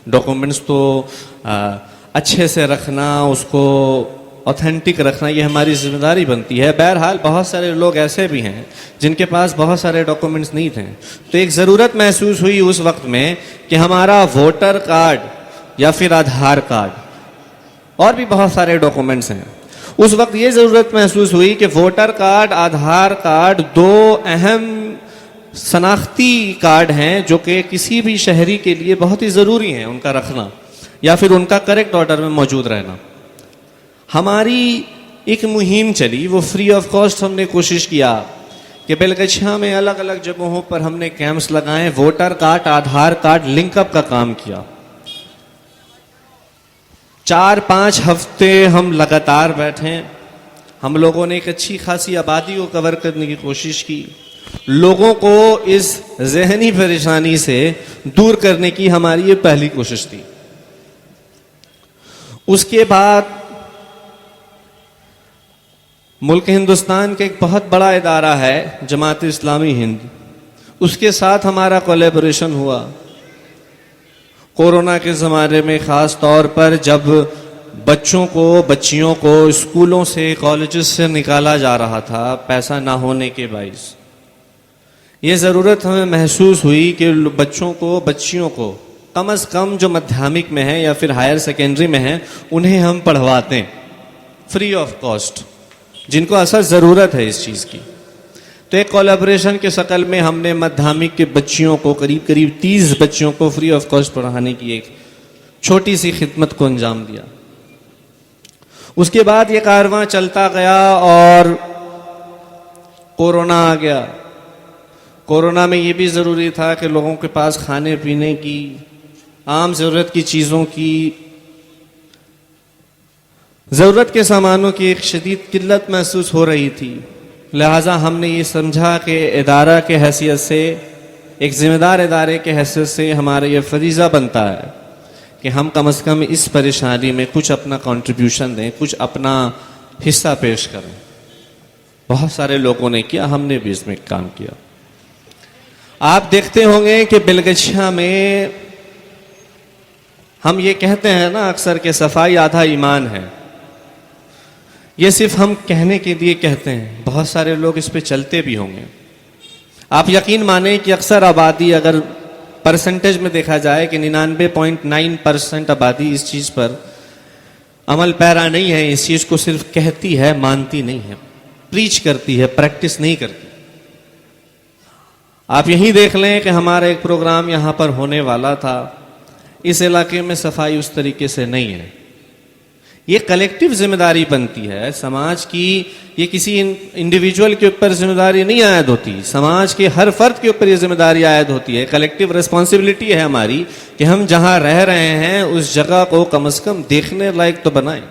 Documents तो अच्छे से रखना, उसको ऑथेंटिक रखना, ये हमारी जिम्मेदारी बनती है। बहरहाल बहुत सारे लोग ऐसे भी हैं जिनके पास बहुत सारे डॉक्यूमेंट्स नहीं थे, तो एक ज़रूरत महसूस हुई उस वक्त में कि हमारा वोटर कार्ड या फिर आधार कार्ड और भी बहुत सारे डॉक्यूमेंट्स हैं। उस वक्त ये ज़रूरत महसूस हुई कि वोटर कार्ड, आधार कार्ड दो अहम शनाख्ती कार्ड हैं जो कि किसी भी शहरी के लिए बहुत ही ज़रूरी हैं उनका रखना या फिर उनका करेक्ट ऑर्डर में मौजूद रहना। हमारी एक मुहिम चली, वो फ्री ऑफ कॉस्ट हमने कोशिश किया कि बेलगछिया में अलग अलग जगहों पर हमने कैंप्स लगाए, वोटर कार्ड, आधार कार्ड लिंकअप का काम किया। 4-5 हफ्ते हम लगातार बैठे। हम लोगों ने एक अच्छी खासी आबादी को कवर करने की कोशिश की, लोगों को इस जहनी परेशानी से दूर करने की हमारी ये पहली कोशिश थी। उसके बाद मुल्क हिंदुस्तान के एक बहुत बड़ा इदारा है जमात इस्लामी हिंद, उसके साथ हमारा कोलैबोरेशन हुआ। कोरोना के ज़माने में ख़ास तौर पर जब बच्चों को, बच्चियों को स्कूलों से, कॉलेजेस से निकाला जा रहा था पैसा ना होने के बाइस, ये ज़रूरत हमें महसूस हुई कि बच्चों को, बच्चियों को कम से कम जो माध्यमिक में है या फिर हायर सेकेंडरी में है उन्हें हम पढ़वाते हैं फ्री ऑफ कॉस्ट, जिनको असल ज़रूरत है इस चीज़ की। तो एक कोलैबोरेशन के शक्ल में हमने माध्यमिक के बच्चियों को, करीब करीब 30 बच्चियों को फ्री ऑफ कॉस्ट पढ़ाने की एक छोटी सी खिदमत को अंजाम दिया। उसके बाद ये कारवां चलता गया और कोरोना आ गया। कोरोना में ये भी ज़रूरी था कि लोगों के पास खाने पीने की, आम ज़रूरत की चीज़ों की, ज़रूरत के सामानों की एक शदीद किल्लत महसूस हो रही थी। लिहाजा हमने ये समझा कि इदारा के हैसियत से, एक ज़िम्मेदार इदारे के हैसियत से हमारा ये फरीज़ा बनता है कि हम कम से कम इस परेशानी में कुछ अपना कंट्रीब्यूशन दें, कुछ अपना हिस्सा पेश करें। बहुत सारे लोगों ने किया, हमने भी इसमें काम किया। आप देखते होंगे कि बेलगछिया में हम ये कहते हैं ना अक्सर कि सफाई आधा ईमान है। ये सिर्फ हम कहने के लिए कहते हैं, बहुत सारे लोग इस पे चलते भी होंगे। आप यकीन माने कि अक्सर आबादी, अगर परसेंटेज में देखा जाए कि 99.9% आबादी इस चीज़ पर अमल पैरा नहीं है, इस चीज़ को सिर्फ कहती है, मानती नहीं है, प्रीच करती है, प्रैक्टिस नहीं करती। आप यही देख लें कि हमारा एक प्रोग्राम यहाँ पर होने वाला था, इस इलाके में सफाई उस तरीके से नहीं है। ये कलेक्टिव जिम्मेदारी बनती है समाज की, ये किसी इंडिविजुअल के ऊपर जिम्मेदारी नहीं आयद होती, समाज के हर फर्द के ऊपर ये जिम्मेदारी आयद होती है। कलेक्टिव रिस्पॉन्सिबिलिटी है हमारी कि हम जहाँ रह रहे हैं उस जगह को कम से कम देखने लायक तो बनाएं।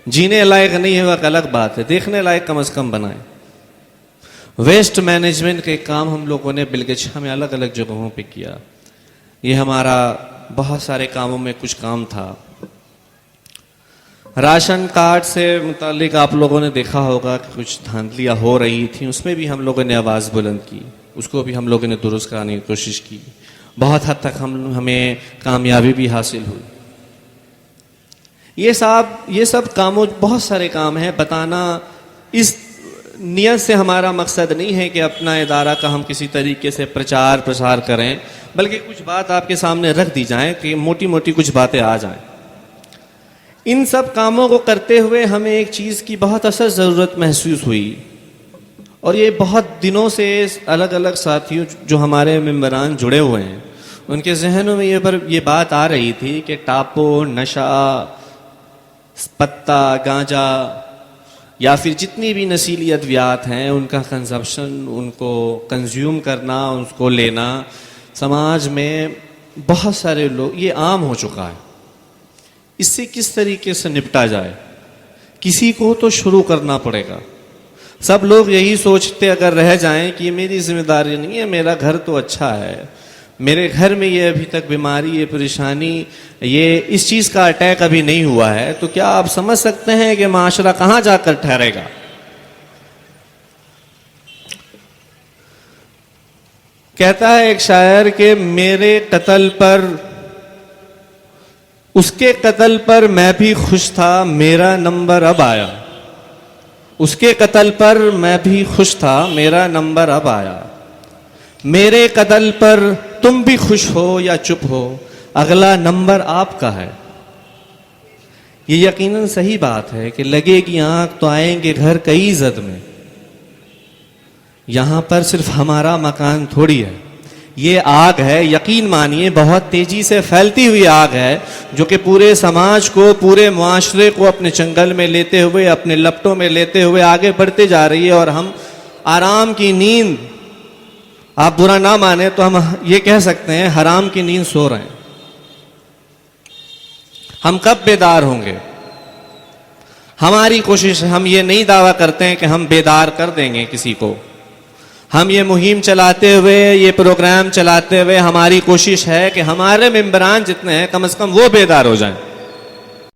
जीने लायक नहीं है वह अलग बात है, देखने लायक कम से कम बनाएं। वेस्ट मैनेजमेंट के काम हम लोगों ने बेलगछिया में अलग अलग जगहों पे किया। ये हमारा बहुत सारे कामों में कुछ काम था। राशन कार्ड से मुतालिक आप लोगों ने देखा होगा कि कुछ धांधलियाँ हो रही थी, उसमें भी हम लोगों ने आवाज़ बुलंद की, उसको भी हम लोगों ने दुरुस्त कराने की कोशिश की। बहुत हद तक हमें कामयाबी भी हासिल हुई। ये सब कामों, बहुत सारे काम हैं बताना। इस नियत से हमारा मकसद नहीं है कि अपना इदारा का हम किसी तरीके से प्रचार प्रसार करें, बल्कि कुछ बात आपके सामने रख दी जाए कि मोटी मोटी कुछ बातें आ जाएं। इन सब कामों को करते हुए हमें एक चीज़ की बहुत असर ज़रूरत महसूस हुई, और ये बहुत दिनों से अलग अलग साथियों जो हमारे मेंबरान जुड़े हुए हैं उनके जहनों में ये बात आ रही थी कि टापो, नशा, पत्ता, गांजा या फिर जितनी भी नशीली अद्वियात हैं उनका कंजप्शन, उनको कंज्यूम करना, उसको लेना समाज में बहुत सारे लोग, ये आम हो चुका है। इससे किस तरीके से निपटा जाए, किसी को तो शुरू करना पड़ेगा। सब लोग यही सोचते अगर रह जाएं कि ये मेरी जिम्मेदारी नहीं है, मेरा घर तो अच्छा है, मेरे घर में ये अभी तक बीमारी, ये परेशानी, ये इस चीज़ का अटैक अभी नहीं हुआ है, तो क्या आप समझ सकते हैं कि माशरा कहाँ जाकर ठहरेगा। कहता है एक शायर कि मेरे कत्ल पर उसके कत्ल पर मैं भी खुश था, मेरा नंबर अब आया। उसके कत्ल पर मैं भी खुश था, मेरा नंबर अब आया। मेरे कत्ल पर तुम भी खुश हो या चुप हो, अगला नंबर आपका है। ये यकीनन सही बात है कि लगेगी आंख तो आएंगे घर कई जद में। यहां पर सिर्फ हमारा मकान थोड़ी है, ये आग है, यकीन मानिए बहुत तेजी से फैलती हुई आग है, जो कि पूरे समाज को, पूरे मुआशरे को अपने चंगल में लेते हुए, अपने लपटों में लेते हुए आगे बढ़ते जा रही है। और हम आराम की नींद, आप बुरा ना माने तो हम ये कह सकते हैं हराम की नींद सो रहे हैं। हम कब बेदार होंगे? हमारी कोशिश, हम ये नहीं दावा करते हैं कि हम बेदार कर देंगे किसी को। हम ये मुहिम चलाते हुए, ये प्रोग्राम चलाते हुए, हमारी कोशिश है कि हमारे मेंबरान जितने हैं कम से कम वो बेदार हो जाएं।